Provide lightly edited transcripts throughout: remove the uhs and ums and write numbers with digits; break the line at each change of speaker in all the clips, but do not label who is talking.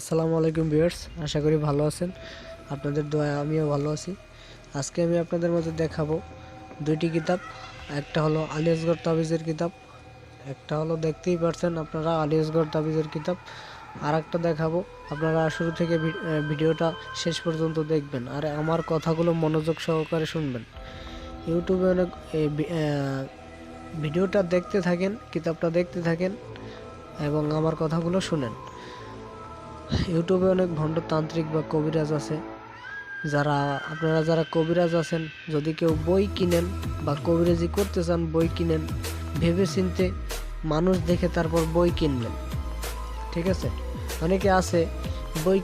আসসালামু আলাইকুম ভিউয়ার্স, আশা করি ভালো আছেন। আপনাদের দোয়ায় আমিও ভালো আছি। আজকে আমি আপনাদের মাঝে দেখাবো দুইটি কিতাব। একটা হলো আলী আসগর তাবিজের কিতাব, একটা হলো দেখতেই পারছেন আপনারা আলী আসগর তাবিজের কিতাব। আর একটা দেখাবো, আপনারা শুরু থেকে ভিডিওটা শেষ পর্যন্ত দেখবেন আর আমার কথাগুলো মনোযোগ সহকারে শুনবেন। ইউটিউবে অনেক ভিডিওটা দেখতে থাকেন, কিতাবটা দেখতে থাকেন এবং আমার কথাগুলো শুনেন। ইউটিউবে অনেক ভণ্ড তান্ত্রিক বা কবিরাজ আছে, আপনারা যারা কবিরাজ আছেন, যদি কেউ বই কিনেন বা কবিরাজি করতে চান, বই কিনেন ভেবে চিনতে, মানুষ দেখে তারপর বই কিনবেন। ঠিক আছে? অনেকে আছে বই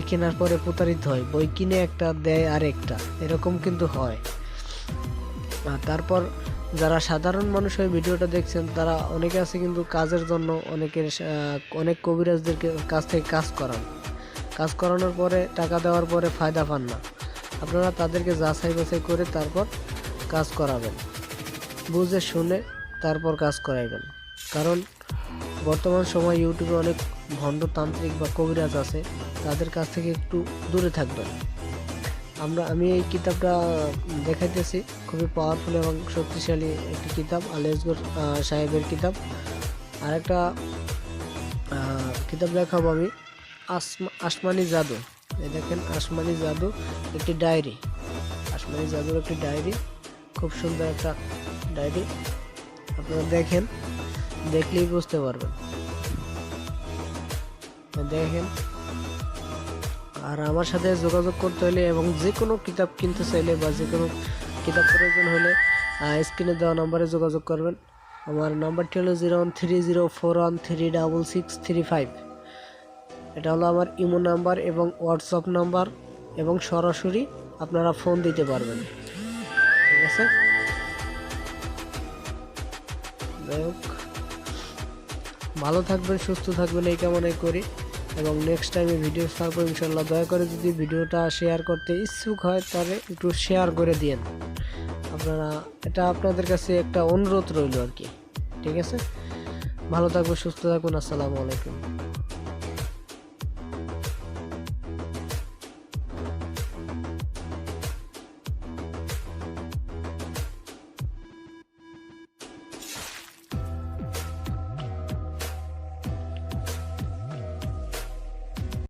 কেনার পরে প্রতারিত হয়, বই কিনে একটা দেয় আর একটা, এরকম কিন্তু হয়। আর তারপর যারা সাধারণ মানুষ হয়ে ভিডিওটা দেখছেন, তারা অনেকে আছে কিন্তু কাজের জন্য অনেক কবিরাজদের কাছ থেকে কাজ করানোর পরে টাকা দেওয়ার পরে ফায়দা পান না। আপনারা তাদেরকে যাচাই বাছাই করে তারপর কাজ করাবেন, বুঝে শুনে তারপর কাজ করাইবেন। কারণ বর্তমান সময় ইউটিউবে অনেক ভণ্ড তান্ত্রিক বা কবিরাজ আছে, তাদের কাছ থেকে একটু দূরে থাকবেন। আমি এই কিতাবটা দেখাইতেছি, খুবই পাওয়ারফুল এবং শক্তিশালী একটি কিতাব, আলী আসগর সাহেবের কিতাব। আরেকটা কিতাব দেখাবো আমি, আসমানি জাদু। এই দেখেন, আসমানি জাদু একটি ডায়েরি, আসমানি জাদুর একটি ডায়েরি, খুব সুন্দর একটা ডায়েরি। আপনারা দেখেন, দেখলেই বুঝতে পারবেন। দেখেন, আর আমার সাথে যোগাযোগ করতে হলে এবং যে কোনো কিতাব কিনতে চাইলে বা যে কোনো কিতাব প্রয়োজন হলে স্ক্রিনে দেওয়া নাম্বারে যোগাযোগ করবেন। আমার নাম্বারটি হলো 0130413665। এটা হলো আমার ইমো নাম্বার এবং হোয়াটসঅ্যাপ নাম্বার, এবং সরাসরি আপনারা ফোন দিতে পারবেন। ঠিক আছে? যাই হোক, ভালো থাকবেন, সুস্থ থাকবেন এই কামনাই করি, এবং নেক্সট টাইমে ভিডিও ছাড়বো ইনশাল্লাহ। দয়া করে যদি ভিডিওটা শেয়ার করতে ইচ্ছুক হয় তাহলে একটু শেয়ার করে দিয়েন আপনারা, এটা আপনাদের কাছে একটা অনুরোধ রইল আর কি। ঠিক আছে? ভালো থাকবেন, সুস্থ থাকবেন। আসসালামু আলাইকুম।